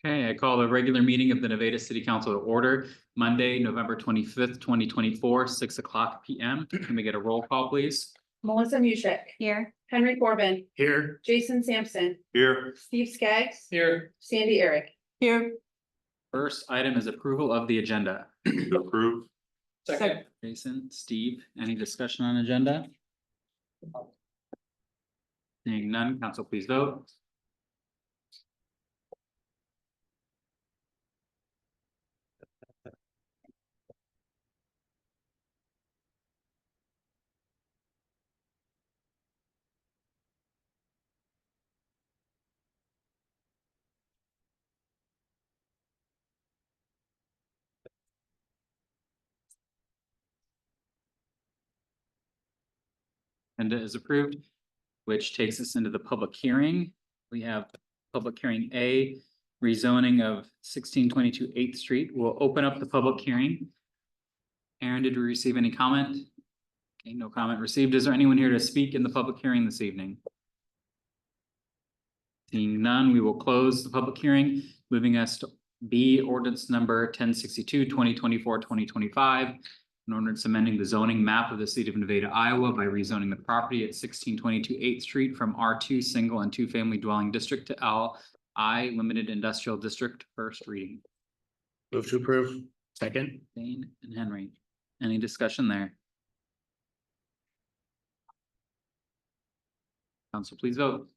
Okay, I call the regular meeting of the Nevada City Council to order, Monday, November 25th, 2024, 6:00 p.m. Can we get a roll call, please? Melissa Mushek. Here. Henry Corbin. Here. Jason Sampson. Here. Steve Skaggs. Here. Sandy Eric. Here. First item is approval of the agenda. Approve. Second. Jason, Steve, any discussion on agenda? Seeing none, council please vote. Agenda is approved, which takes us into the public hearing. We have public hearing A, rezoning of 1622 8th Street. We'll open up the public hearing. Aaron, did we receive any comment? Okay, no comment received. Is there anyone here to speak in the public hearing this evening? Seeing none, we will close the public hearing, moving us to B, ordinance number 1062, 2024-2025. An ordinance amending the zoning map of the city of Nevada, Iowa by rezoning the property at 1622 8th Street from R2 single and two family dwelling district to LI limited industrial district. First reading. Move to approve. Second. Dane and Henry. Any discussion there? Council, please vote.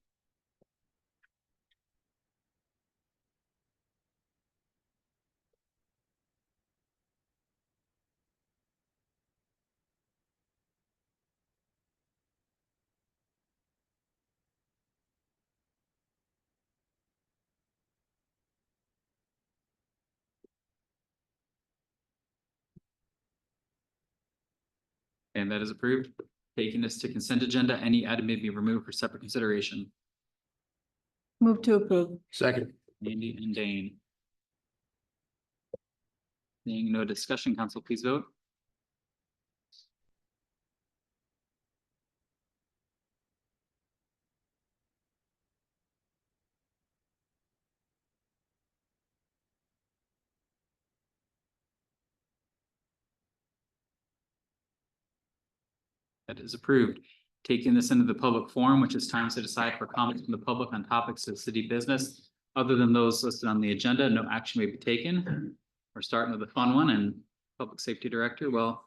And that is approved. Taking this to consent agenda, any item may be removed for separate consideration. Move to approve. Second. Andy and Dane. Seeing no discussion, council, please vote. That is approved. Taking this into the public forum, which is time set aside for comments from the public on topics of city business. Other than those listed on the agenda, no action may be taken. We're starting with a fun one, and Public Safety Director, well,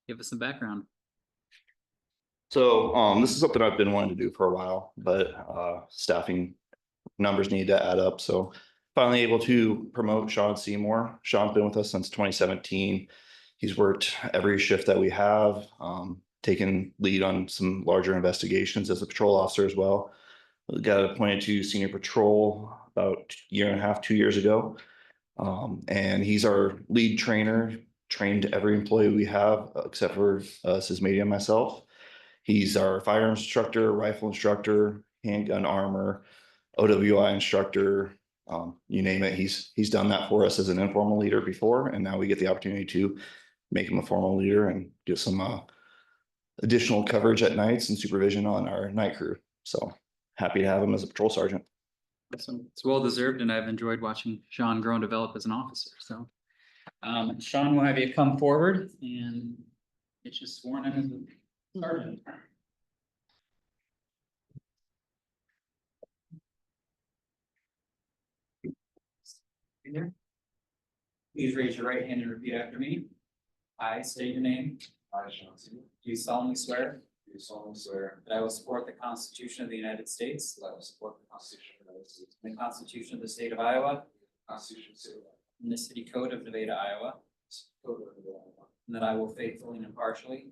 give us some background. So this is something I've been wanting to do for a while, but staffing numbers need to add up. So finally able to promote Sean Seymour. Sean's been with us since 2017. He's worked every shift that we have, taken lead on some larger investigations as a patrol officer as well. We got appointed to senior patrol about a year and a half, 2 years ago. And he's our lead trainer, trained every employee we have except for Sysmedia and myself. He's our firearms instructor, rifle instructor, handgun armor, OWI instructor, you name it. He's done that for us as an informal leader before, and now we get the opportunity to make him a formal leader and give some additional coverage at nights and supervision on our night crew. So happy to have him as a patrol sergeant. Awesome. It's well deserved, and I've enjoyed watching Sean grow and develop as an officer. So, Sean, we'll have you come forward and get you sworn in as a sergeant. Please raise your right hand and repeat after me. I state your name. I, Sean Seymour, Do solemnly swear do solemnly swear that I will support the Constitution of the United States that I will support the Constitution of the United States, and the Constitution of the State of Iowa, the Constitution of the State of Iowa, and the City Code of Nevada, Iowa, the Code of Iowa, and that I will faithfully and impartially,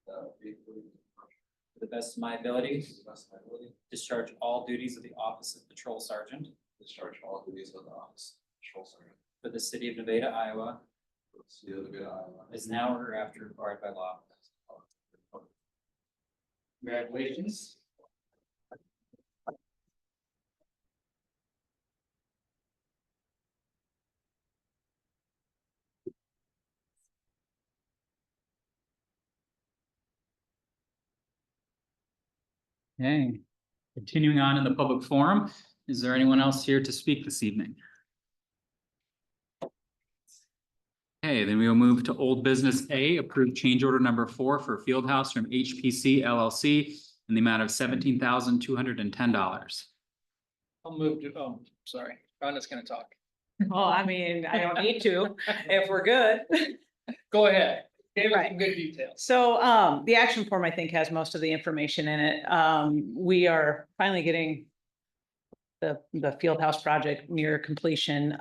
that I will faithfully and impartially, to the best of my ability, to the best of my ability, discharge all duties of the office of Patrol Sergeant discharge all duties of the office of Patrol Sergeant for the City of Nevada, Iowa, for the City of Nevada, Iowa. as now or hereafter required by law. Congratulations. Okay, continuing on in the public forum, is there anyone else here to speak this evening? Okay, then we will move to old business A, approve change order number 4 for Fieldhouse from HPC LLC in the amount of $17,210. I'll move to, oh, sorry, Rhonda's gonna talk. Well, I mean, I don't need to, if we're good. Go ahead. Give us Right. some good details. So, the action form, I think, has most of the information in it. We are finally getting the field house project near completion.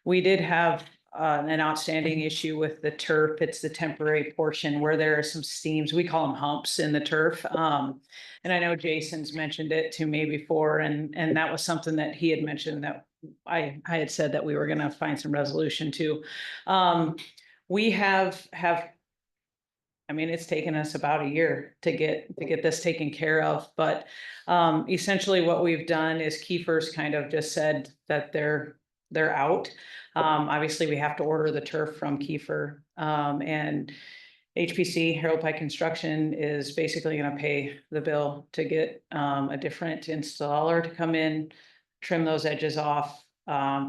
We did have, an outstanding issue with the turf. It's the temporary portion where there are some steams. We call them humps in the turf. And I know Jason's mentioned it to me before, and that was something that he had mentioned that I had said that we were gonna find some resolution to. We have, I mean, it's taken us about a year to get this taken care of, but essentially what we've done is Kiefer's kind of just said that they're out. Obviously, we have to order the turf from Kiefer, and HPC, Harold Pike Construction, is basically gonna pay the bill to get a different installer to come in, trim those edges off,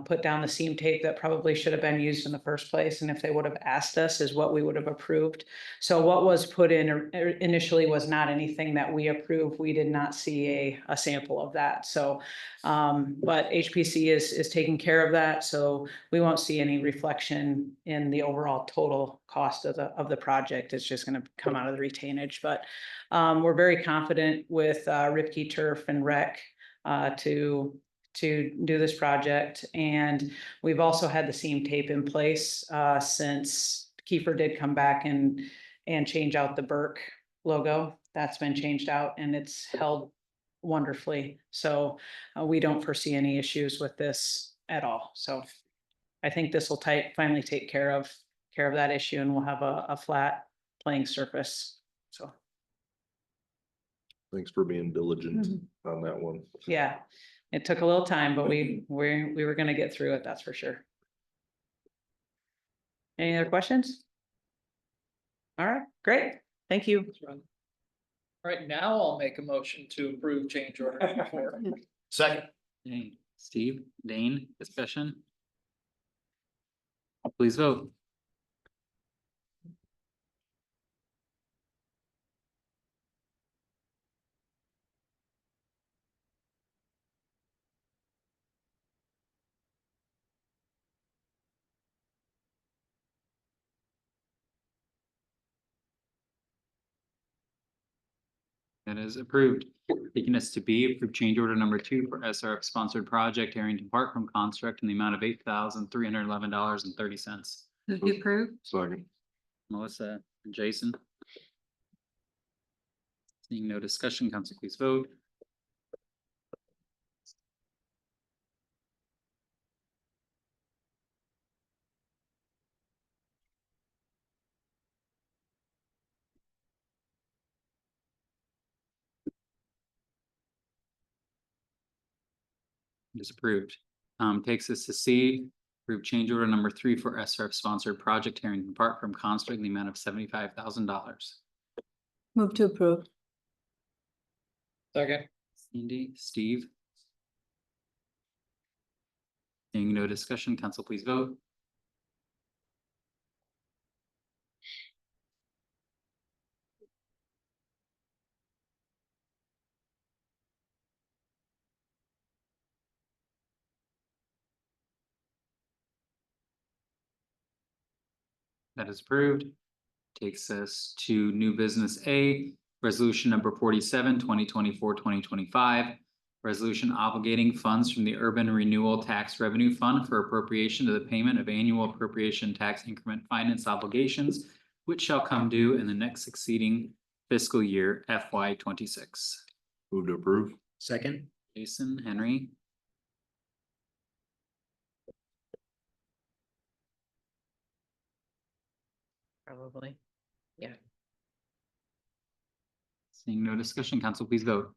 put down the seam tape that probably should have been used in the first place, and if they would have asked us, is what we would have approved. So what was put in initially was not anything that we approved. We did not see a sample of that, so. But HPC is taking care of that, so we won't see any reflection in the overall total cost of the project. It's just gonna come out of the retainage, but we're very confident with Ripke Turf and Rec to do this project. And we've also had the seam tape in place since Kiefer did come back and change out the Burke logo. That's been changed out and it's held wonderfully. So we don't foresee any issues with this at all. So I think this will finally take care of that issue, and we'll have a flat playing surface. So, Thanks for being diligent Mhm. on that one. yeah, it took a little time, but we were gonna get through it, that's for sure. Any other questions? All right, great, thank you. Thanks, Rhonda. All right, now I'll make a motion to approve change order number 4. Second. Okay, Steve, Dane, discussion? Please vote. That is approved. Taking us to B, approve change order number 2 for SRF sponsored project Harrington Park from Construct in the amount of $8,311.30. Move to approve. Second. Melissa and Jason. Seeing no discussion, council please vote. It is approved. Takes us to C, approve change order number 3 for SRF sponsored project Harrington Park from Construct in the amount of $75,000. Move to approve. Second. Cindy, Steve. Seeing no discussion, council please vote. That is approved. Takes us to new business A, resolution number 47, 2024-2025. Resolution obligating funds from the Urban Renewal Tax Revenue Fund for appropriation to the payment of annual appropriation tax increment finance obligations, which shall come due in the next succeeding fiscal year FY 26. Move to approve. Second. Jason, Henry. Probably. Seeing no discussion, council please vote.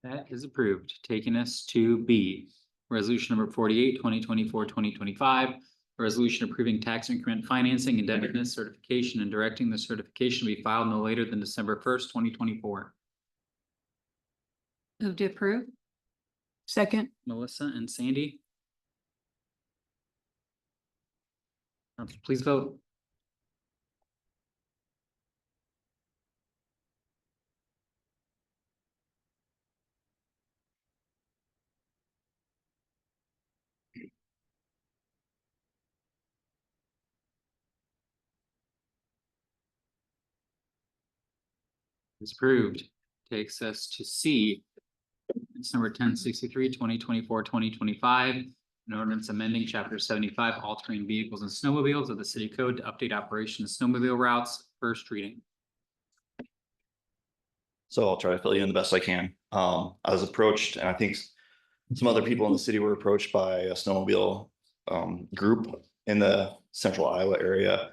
That is approved, taking us to B. Resolution number 48, 2024-2025. A resolution approving tax increment financing, indebtedness certification, and directing the certification to be filed no later than December 1st, 2024. Move to approve. Second. Melissa and Sandy. Please vote. Is approved. Takes us to C. It's number 1063, 2024-2025. An ordinance amending chapter 75, all terrain vehicles and snowmobiles of the city code to update operation of snowmobile routes, first reading. So I'll try to fill you in the best I can. I was approached, and I think some other people in the city were approached by a snowmobile group in the central Iowa area.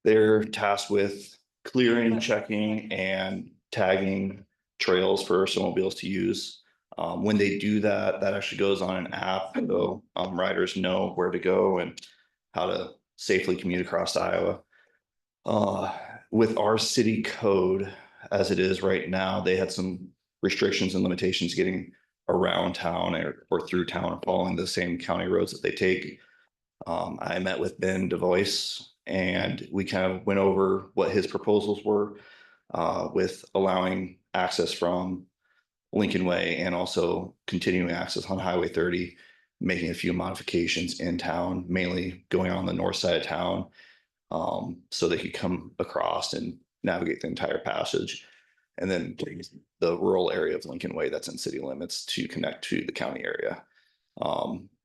They're tasked with clearing, checking, and tagging trails for snowmobiles to use. When they do that, that actually goes on an app, so riders know where to go and how to safely commute across Iowa. With our city code as it is right now, they had some restrictions and limitations getting around town or through town, following the same county roads that they take. I met with Ben DeVoice and we kind of went over what his proposals were with allowing access from Lincoln Way and also continuing access on Highway 30, making a few modifications in town, mainly going on the north side of town, so they could come across and navigate the entire passage. And then the rural area of Lincoln Way that's in city limits to connect to the county area.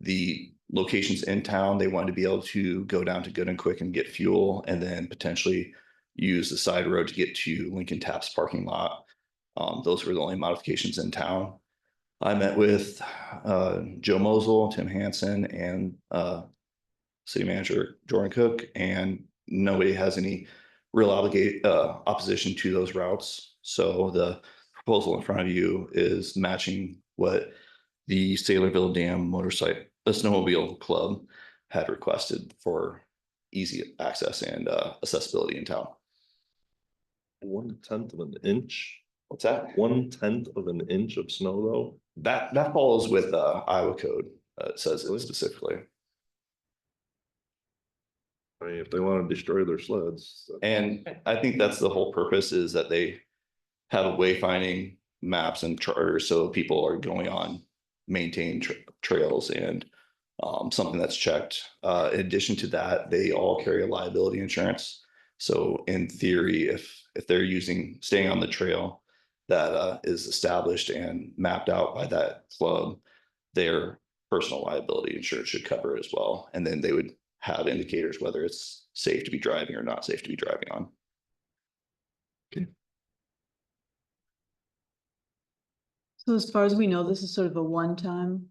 The locations in town, they wanted to be able to go down to Good and Quick and get fuel and then potentially use the side road to get to Lincoln Taps parking lot. Those were the only modifications in town. I met with Joe Mosel, Tim Hansen, and city manager Jordan Cook, and nobody has any real opposition to those routes. So the proposal in front of you is matching what the Saylorville Dam snowmobile club had requested for easy access and accessibility in town. 1/10 of an inch, What's that? 1/10 of an inch of snow though. That follows with Iowa code. It says it specifically. I mean, if they want to destroy their sleds. And I think that's the whole purpose, is that they have a wayfinding maps and charters, so people are going on maintained trails and something that's checked. In addition to that, they all carry a liability insurance. So in theory, if they're staying on the trail that is established and mapped out by that club, their personal liability insurance should cover it as well. And then they would have indicators whether it's safe to be driving or not safe to be driving on. So as far as we know, this is sort of a one-time.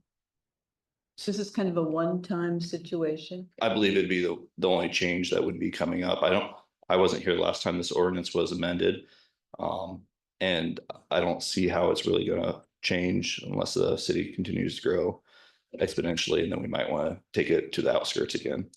This is kind of a one-time situation. I believe it'd be the only change that would be coming up. I wasn't here last time this ordinance was amended. And I don't see how it's really gonna change unless the city continues to grow exponentially, and then we might want to take it to the outskirts again.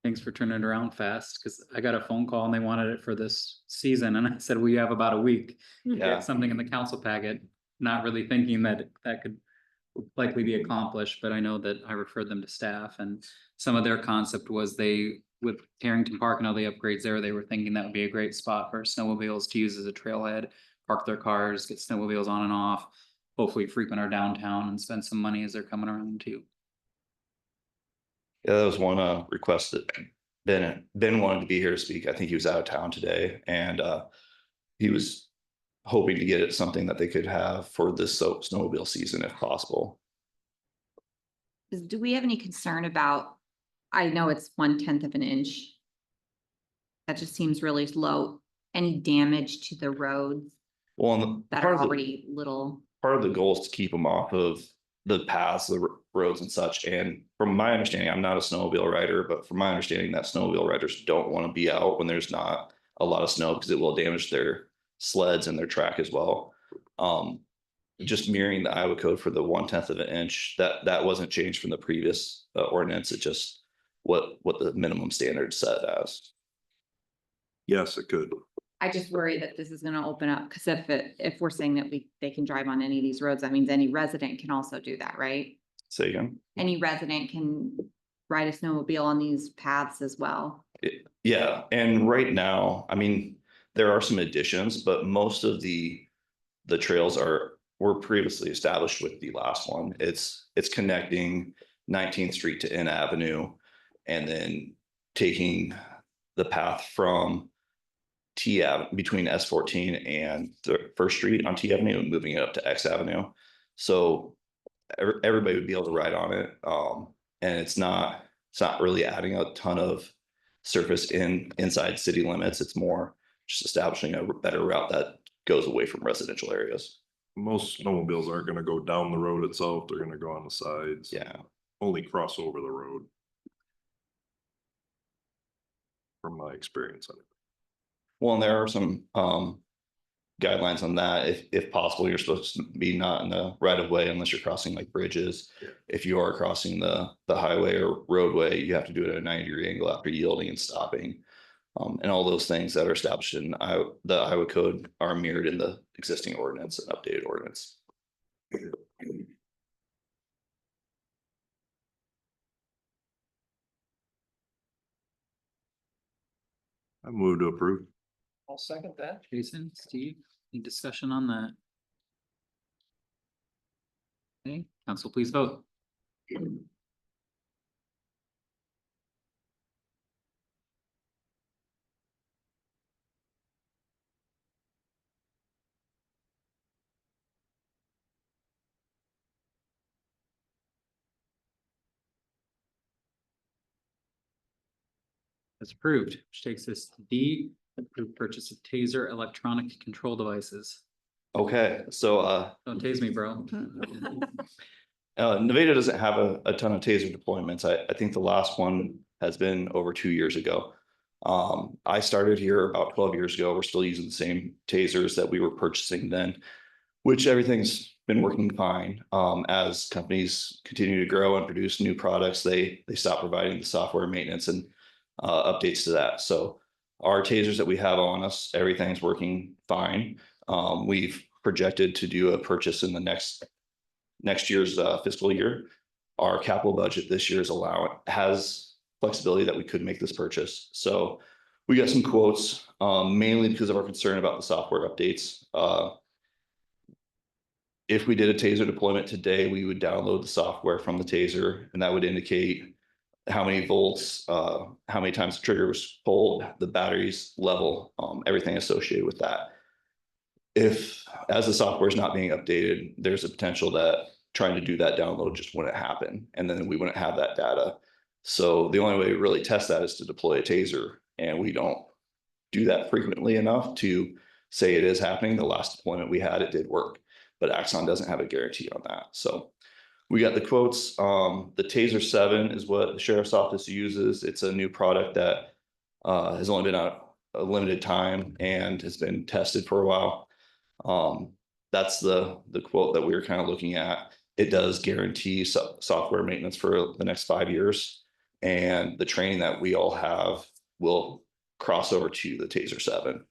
Thanks for turning it around fast, because I got a phone call and they wanted it for this season, and I said, we have about a week. to Yeah. get something in the council packet, not really thinking that that could likely be accomplished, but I know that I referred them to staff, and some of their concept was with Carrington Park and all the upgrades there, they were thinking that would be a great spot for snowmobiles to use as a trailhead, park their cars, get snowmobiles on and off, hopefully frequent our downtown and spend some money as they're coming around too. Yeah, that was one request that Ben wanted to be here to speak. I think he was out of town today, and he was hoping to get it something that they could have for this snowmobile season if possible. Do we have any concern about, I know it's 1/10 of an inch. That just seems really low. Any damage to the roads Well, and that part are of the- already little? part of the goal is to keep them off of the paths, the roads and such. And from my understanding, I'm not a snowmobile rider, but from my understanding, that snowmobile riders don't want to be out when there's not a lot of snow, because it will damage their sleds and their track as well. Just mirroring the Iowa code for the 1/10 of an inch, that wasn't changed from the previous ordinance. It just what the minimum standard set as. Yes, it could. I just worry that this is gonna open up, because if we're saying that they can drive on any of these roads, that means any resident can also do that, right? Say again. Any resident can ride a snowmobile on these paths as well. Yeah, and right now, I mean, there are some additions, but most of the trails were previously established with the last one. It's connecting 19th Street to N Avenue and then taking the path from T Ave between S14 and the First Street on T Avenue and moving it up to X Avenue. So everybody would be able to ride on it. And it's not really adding a ton of surface inside city limits. It's more just establishing a better route that goes away from residential areas. Most snowmobiles aren't gonna go down the road itself. They're gonna go on the sides. Yeah. Only cross over the road. From my experience. Well, and there are some guidelines on that. If possible, you're supposed to be not in the right of way unless you're crossing like bridges. Yeah. If you are crossing the highway or roadway, you have to do it at a 90-degree angle after yielding and stopping. And all those things that are established in the Iowa code are mirrored in the existing ordinance and updated ordinance. I move to approve. I'll second that. Jason, Steve, any discussion on that? Okay, council, please vote. That's approved, which takes us to D, approved purchase of taser electronic control devices. Okay, so Don't tase me, bro. Nevada doesn't have a ton of taser deployments. I think the last one has been over 2 years ago. I started here about 12 years ago. We're still using the same tasers that we were purchasing then, which everything's been working fine. As companies continue to grow and produce new products, they stop providing the software maintenance and updates to that. So our tasers that we have on us, everything's working fine. We've projected to do a purchase in the next year's fiscal year. Our capital budget this year has flexibility that we could make this purchase. So we got some quotes, mainly because of our concern about the software updates. If we did a taser deployment today, we would download the software from the taser, and that would indicate how many volts, how many times the trigger was pulled, the battery's level, everything associated with that. If, as the software is not being updated, there's a potential that trying to do that download just wouldn't happen, and then we wouldn't have that data. So the only way to really test that is to deploy a taser, and we don't do that frequently enough to say it is happening. The last deployment we had, it did work, but Axon doesn't have a guarantee on that. So we got the quotes. The Taser 7 is what the sheriff's office uses. It's a new product that has only been out a limited time and has been tested for a while. That's the quote that we were kind of looking at. It does guarantee software maintenance for the next 5 years. And the training that we all have will cross over to the Taser 7.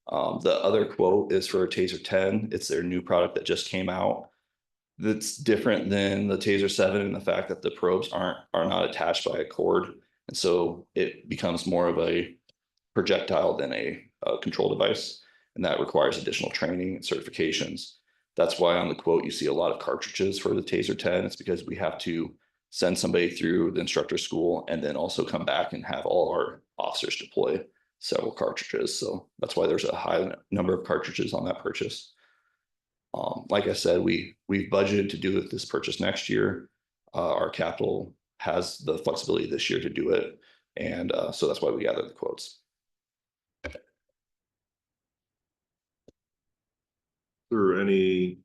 The other quote is for a Taser 10. It's their new product that just came out. That's different than the Taser 7 in the fact that the probes are not attached by a cord. And so it becomes more of a projectile than a control device. And that requires additional training and certifications. That's why on the quote, you see a lot of cartridges for the Taser 10. It's because we have to send somebody through the instructor school and then also come back and have all our officers deploy several cartridges. So that's why there's a high number of cartridges on that purchase. Like I said, we've budgeted to do this purchase next year. Our capital has the flexibility this year to do it. And so that's why we gathered the quotes. Is there any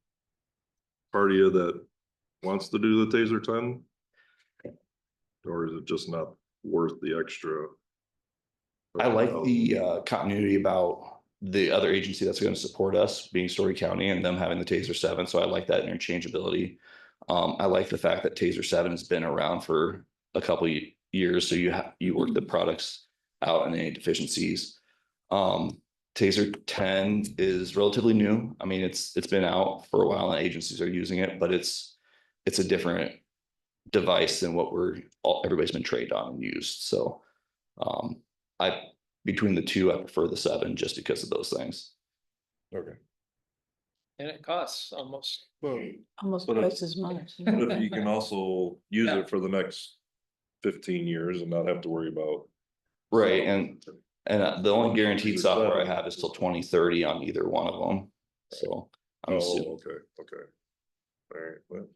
party that wants to do the Taser 10? Or is it just not worth the extra? I like the continuity about the other agency that's going to support us being Story County and them having the TASER 7. So I like that interchangeability. I like the fact that TASER 7 has been around for a couple years. So you work the products out and any deficiencies. TASER 10 is relatively new. I mean, it's been out for a while and agencies are using it, but it's a different device than what everybody's been trained on and used. So between the two, I prefer the 7 just because of those things. Okay. And it costs almost, Almost But if- twice as much. But if you can also use Yeah. it for the next 15 years and not have to worry about. Right, and the only guaranteed TASER software I 7. have is till 2030 on either one of them. So I'm Oh, assuming, okay. All right, well,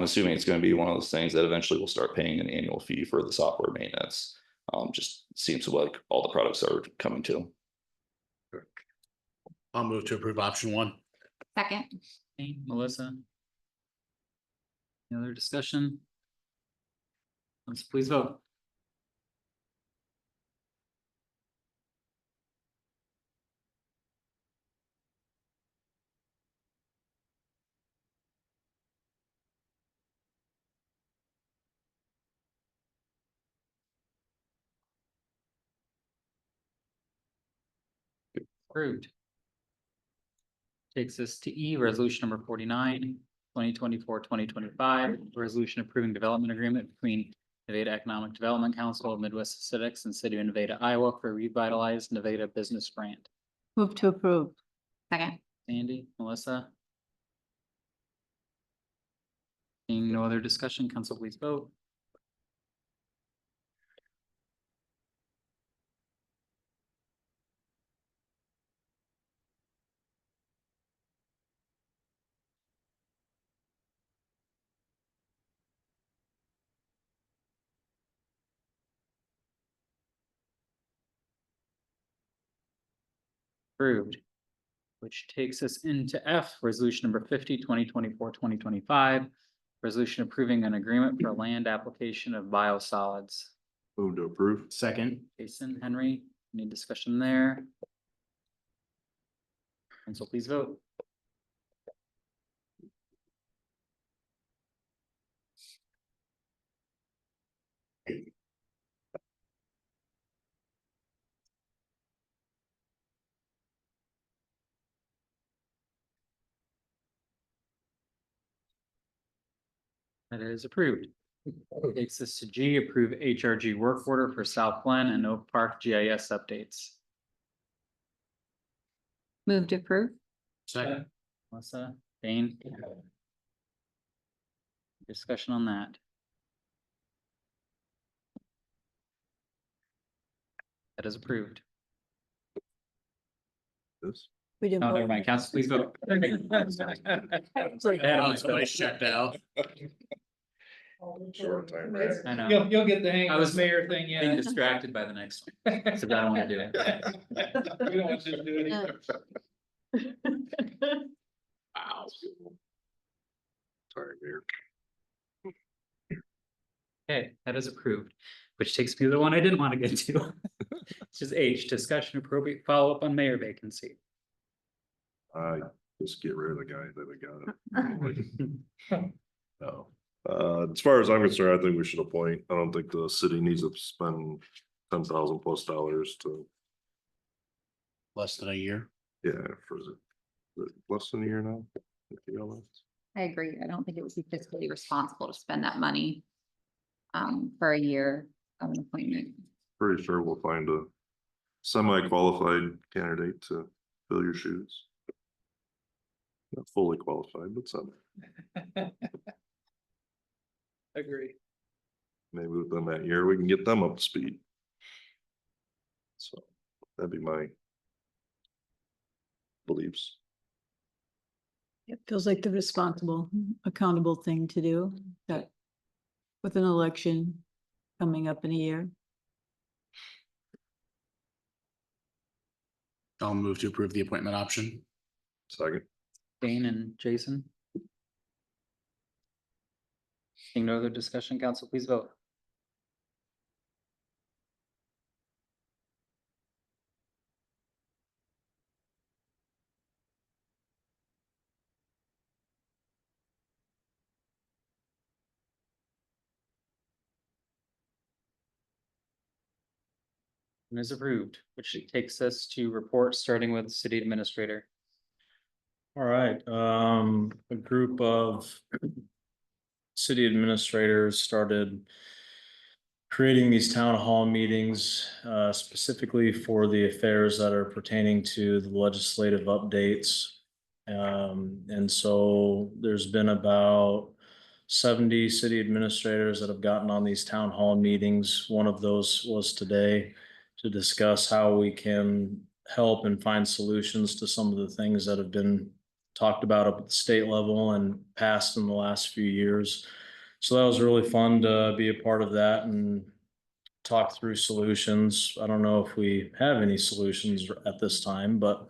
it's going to be one of those things that eventually we'll start paying an annual fee for the software maintenance. Just seems like all the products are coming to. I'll move to approve option 1. Second, Okay, Melissa? Any other discussion? Let's please vote. Approved. Takes us to E, resolution number 49, 2024-2025, resolution approving development agreement between Nevada Economic Development Council of Midwest Aesthetics and City of Nevada, Iowa for revitalized Nevada business brand. Move to approve. second, Sandy, Melissa? Seeing no other discussion, council please vote. Approved. Which takes us into F, resolution number 50, 2024-2025, resolution approving an agreement for land application of biosolids. move to approve. Second. Jason, Henry, any discussion there? And so please vote. That is approved. Takes us to G, approve HRG work order for South Glen and Oak Park GIS updates. move to approve, Second. Melissa, Dane? Discussion on that. That is approved. This. We didn't. No, vote. never mind, council, please vote. Checked out. Short time, right? I know. you'll get the hang I of was this mayor thing, Being yeah. distracted by the next one, so I don't want to do it. We don't want you to do it either. Wow. Sorry, Mayor. Okay, that is approved, which takes me to the one I didn't want to get to. Which is H, discussion appropriate follow-up on mayor vacancy. I just get rid of the guy that I got. No. As far as I'm concerned, I think we should appoint. I don't think the city needs to spend $10,000+ to, Less than a year. yeah, for less than a year now. You know, I agree, I don't think it would be fiscally responsible to spend that money for a year of an appointment. pretty sure we'll find a semi-qualified candidate to fill your shoes. Not fully qualified, but some, Agree. maybe within that year, we can get them up to speed. So that'd be my beliefs. It feels like the responsible, accountable thing to do, that with an election coming up in a year. I'll move to approve the appointment option. Second, Dane and Jason? Seeing no other discussion, council, please vote. and is approved, which takes us to reports, starting with the city administrator. All right, a group of city administrators started creating these town hall meetings, specifically for the affairs that are pertaining to the legislative updates. And so there's been about 70 city administrators that have gotten on these town hall meetings. One of those was today to discuss how we can help and find solutions to some of the things that have been talked about up at the state level and passed in the last few years. So that was really fun to be a part of that and talk through solutions. I don't know if we have any solutions at this time, but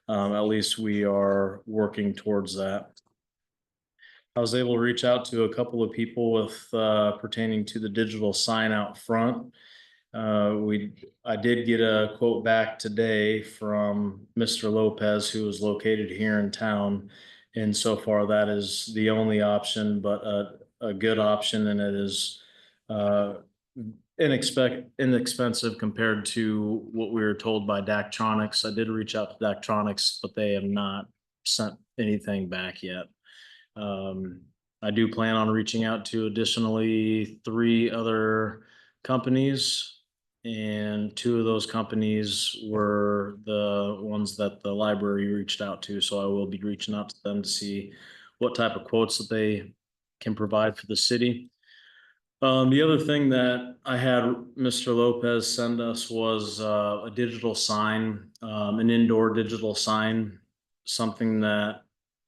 at least we are working towards that. I was able to reach out to a couple of people with pertaining to the digital sign out front. I did get a quote back today from Mr. Lopez, who is located here in town. And so far that is the only option, but a good option, and it is inexpensive compared to what we were told by Daktronics. I did reach out to Daktronics, but they have not sent anything back yet. I do plan on reaching out to additionally 3 other companies, and 2 of those companies were the ones that the library reached out to. So I will be reaching out to them to see what type of quotes that they can provide for the city. The other thing that I had Mr. Lopez send us was a digital sign, an indoor digital sign, something that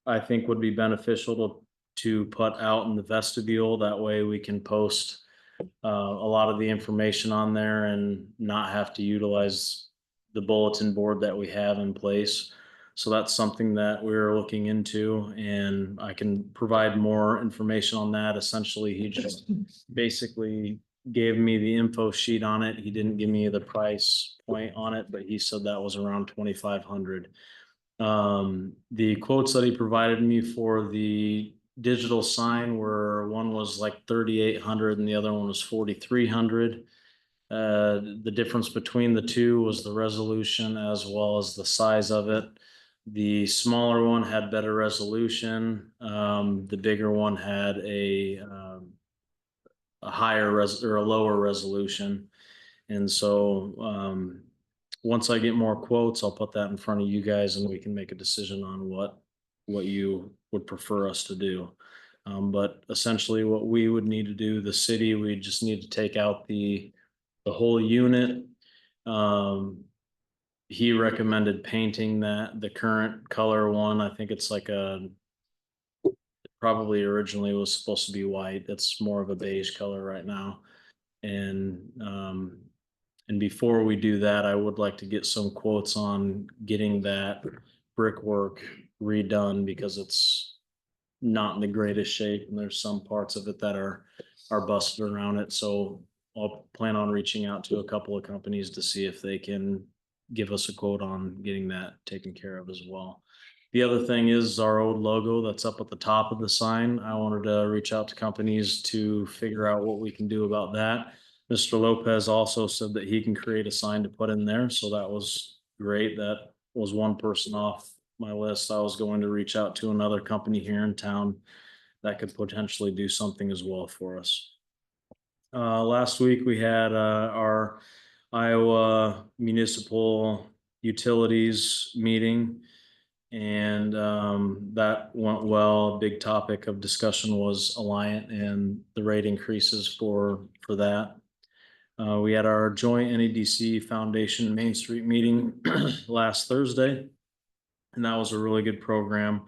I think would be beneficial to put out in the vestibule. That way we can post a lot of the information on there and not have to utilize the bulletin board that we have in place. So that's something that we're looking into, and I can provide more information on that. Essentially, he just basically gave me the info sheet on it. He didn't give me the price point on it, but he said that was around $2,500. The quotes that he provided me for the digital sign were, one was like 3,800 and the other one was 4,300. The difference between the two was the resolution as well as the size of it. The smaller one had better resolution. The bigger one had a higher or a lower resolution. And so once I get more quotes, I'll put that in front of you guys and we can make a decision on what you would prefer us to do. But essentially what we would need to do, the city, we just need to take out the whole unit. He recommended painting the current color one. I think it's like probably originally was supposed to be white. It's more of a beige color right now. And before we do that, I would like to get some quotes on getting that brickwork redone, because it's not in the greatest shape and there's some parts of it that are busted around it. So I'll plan on reaching out to a couple of companies to see if they can give us a quote on getting that taken care of as well. The other thing is our old logo that's up at the top of the sign. I wanted to reach out to companies to figure out what we can do about that. Mr. Lopez also said that he can create a sign to put in there. So that was great. That was one person off my list. I was going to reach out to another company here in town that could potentially do something as well for us. Last week we had our Iowa Municipal Utilities meeting, and that went well. A big topic of discussion was Alliant and the rate increases for that. We had our joint NEDC Foundation Main Street meeting last Thursday, and that was a really good program.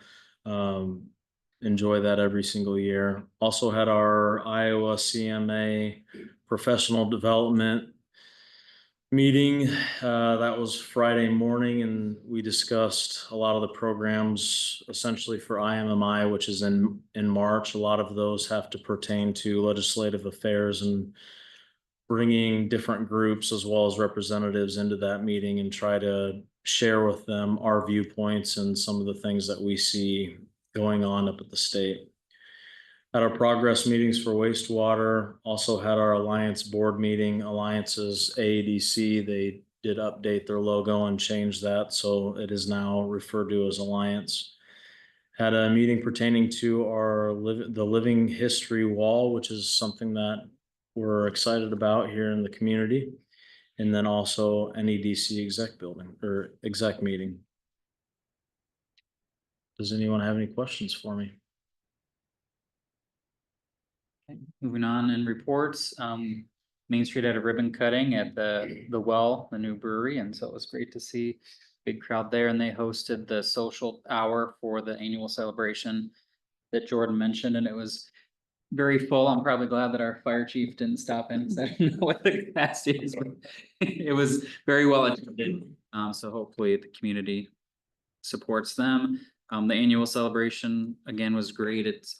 Enjoy that every single year. Also had our Iowa CMA Professional Development meeting. That was Friday morning, and we discussed a lot of the programs essentially for IMMI, which is in March. A lot of those have to pertain to legislative affairs and bringing different groups as well as representatives into that meeting and try to share with them our viewpoints and some of the things that we see going on up at the state. At our progress meetings for wastewater, also had our Alliance board meeting. Alliance's AADC, they did update their logo and change that, so it is now referred to as Alliance. Had a meeting pertaining to the Living History Wall, which is something that we're excited about here in the community. And then also NEDC exec building or exec meeting. Does anyone have any questions for me? Okay, moving on in reports, Main Street had a ribbon cutting at the Well, the new brewery, and so it was great to see big crowd there, and they hosted the social hour for the annual celebration that Jordan mentioned, and it was very full. I'm probably glad that our fire chief didn't stop in, because I didn't know what the capacity is, but it was very well attended. So hopefully the community supports them. The annual celebration again was great. It's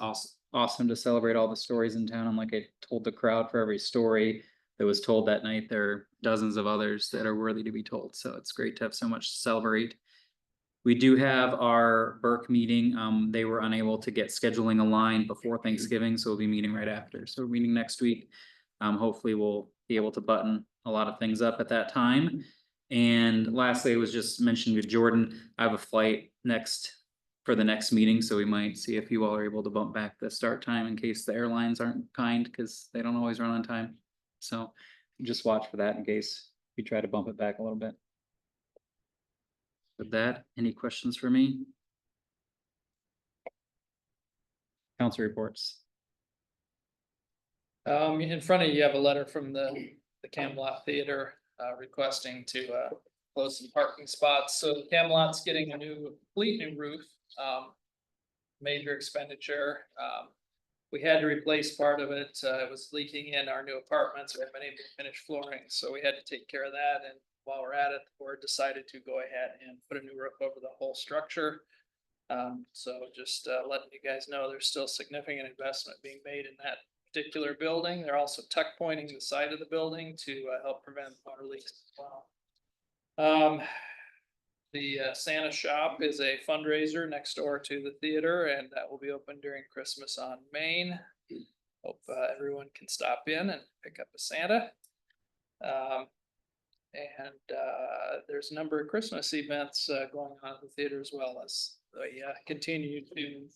awesome to celebrate all the stories in town. And like I told the crowd, for every story that was told that night, there are dozens of others that are worthy to be told. So it's great to have so much to celebrate. We do have our Burke meeting. They were unable to get scheduling aligned before Thanksgiving, so we'll be meeting right after. So we're meeting next week. Hopefully we'll be able to button a lot of things up at that time. And lastly, it was just mentioned with Jordan, I have a flight for the next meeting, so we might see if you all are able to bump back the start time in case the airlines aren't kind, because they don't always run on time. So just watch for that in case we try to bump it back a little bit. With that, any questions for me? Council reports. In front of you, you have a letter from the Camelot Theater, requesting to, close some parking spots. So Camelot's getting a complete new roof, major expenditure. We had to replace part of it. It was leaking in our new apartments. We haven't been able to finish flooring, so we had to take care of that. And while we're at it, the board decided to go ahead and put a new roof over the whole structure. So just letting you guys know, there's still significant investment being made in that particular building. They're also tuck pointing the side of the building to help prevent water leaks as well. The Santa shop is a fundraiser next door to the theater, and that will be open during Christmas on Main. Hope everyone can stop in and pick up a Santa. There's a number of Christmas events going on at the theater as well, as they continue to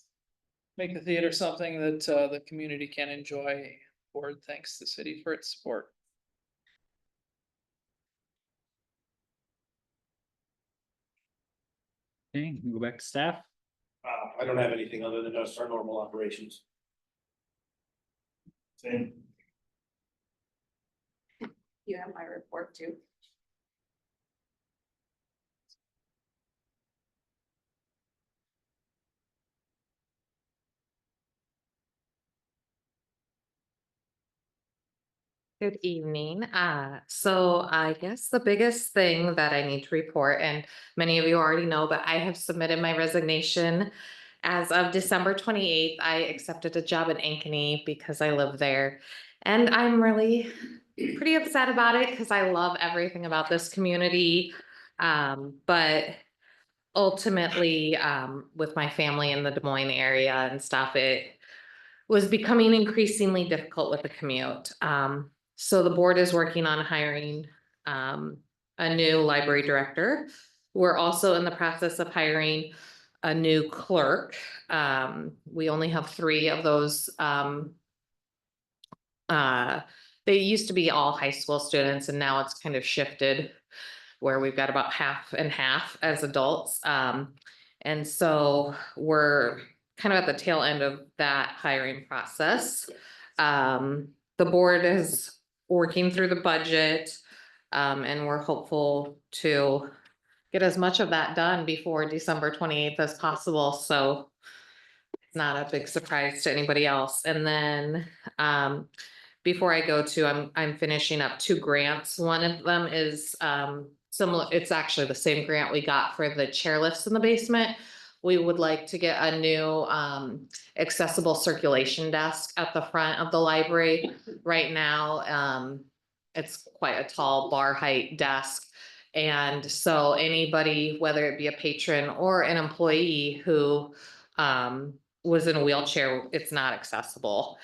make the theater something that the community can enjoy. Board thanks the city for its support. Okay, we go back to staff. I don't have anything other than just our normal operations. Same. You have my report too. Good evening. So I guess the biggest thing that I need to report, and many of you already know, but I have submitted my resignation. As of December 28th, I accepted a job in Ankeny because I live there. And I'm really pretty upset about it because I love everything about this community. But ultimately, with my family in the Des Moines area and stuff, it was becoming increasingly difficult with the commute. So the board is working on hiring a new library director. We're also in the process of hiring a new clerk. We only have 3 of those. They used to be all high school students, and now it's kind of shifted where we've got about half and half as adults. And so we're kind of at the tail end of that hiring process. The board is working through the budget, and we're hopeful to get as much of that done before December 28th as possible. So it's not a big surprise to anybody else. And then before I go to, I'm finishing up 2 grants. One of them is similar. It's actually the same grant we got for the chairlifts in the basement. We would like to get a new accessible circulation desk at the front of the library. Right now, it's quite a tall bar height desk. And so anybody, whether it be a patron or an employee who was in a wheelchair, it's not accessible.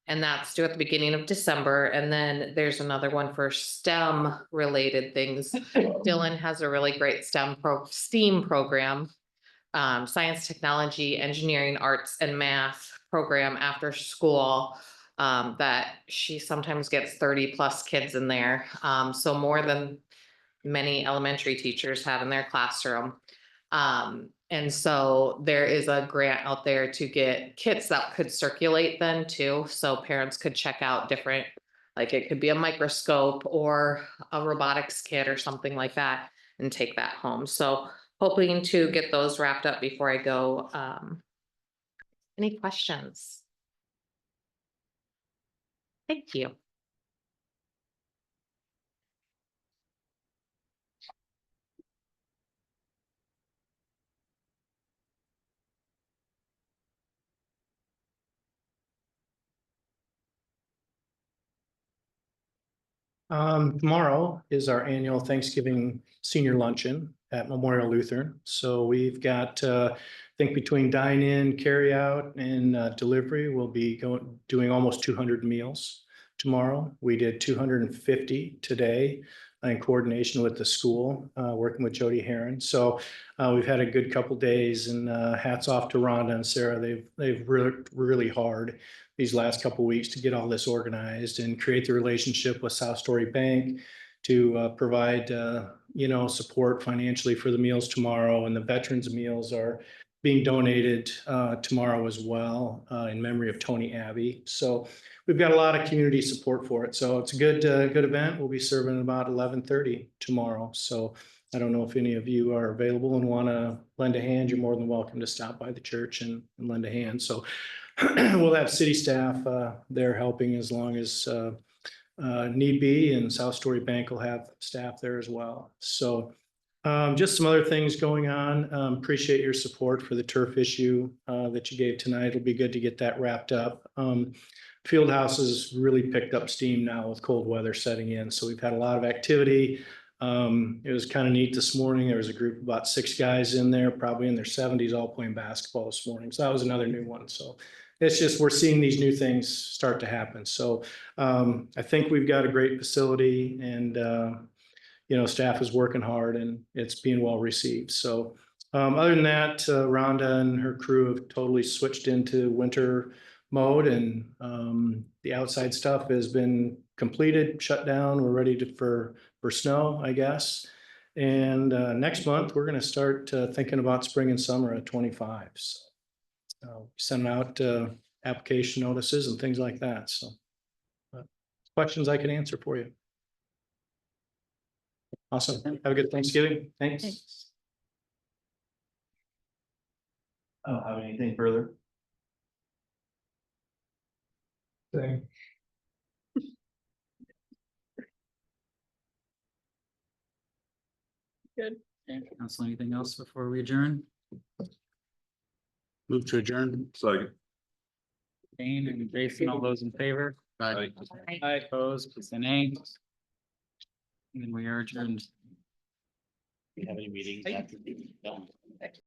And that's due at the beginning of December. And then there's another one for STEM related things. Dylan has a really great STEAM program. Science, technology, engineering, arts and math program after school. That she sometimes gets 30+ kids in there. So more than many elementary teachers have in their classroom. And so there is a grant out there to get kits that could circulate then too. So parents could check out different, like it could be a microscope or a robotics kit or something like that and take that home. So hoping to get those wrapped up before I go. Any questions? Thank you. Tomorrow is our annual Thanksgiving senior luncheon at Memorial Lutheran. So we've got, I think between dine-in, carry-out and delivery, we'll be doing almost 200 meals tomorrow. We did 250 today in coordination with the school, working with Jody Heron. So we've had a good couple days, and hats off to Rhonda and Sarah. They've worked really hard these last couple of weeks to get all this organized and create the relationship with South Story Bank to provide support financially for the meals tomorrow. And the veterans meals are being donated tomorrow as well in memory of Tony Abbey. So we've got a lot of community support for it. So it's a good event. We'll be serving about 11:30 tomorrow. So I don't know if any of you are available and want to lend a hand. You're more than welcome to stop by the church and lend a hand. So we'll have city staff there helping as long as need be, and South Story Bank will have staff there as well. So just some other things going on. Appreciate your support for the turf issue that you gave tonight. It'll be good to get that wrapped up. Fieldhouse has really picked up steam now with cold weather setting in. So we've had a lot of activity. It was kind of neat this morning. There was a group of about 6 guys in there, probably in their 70s, all playing basketball this morning. So that was another new one. So it's just, we're seeing these new things start to happen. So I think we've got a great facility, and staff is working hard and it's being well received. So other than that, Rhonda and her crew have totally switched into winter mode, and the outside stuff has been completed, shut down. We're ready for snow, I guess. And next month, we're going to start thinking about spring and summer at 25. So sending out application notices and things like that. So questions I can answer for you. Awesome. Have a good Thanksgiving. Thanks. I don't have anything further. Same. Okay, council, anything else before we adjourn? Move to adjourn. Second. Dane and Jason, all those in favor? Aye. Aye, opposed, please say nay. And we are adjourned. We have any meetings after?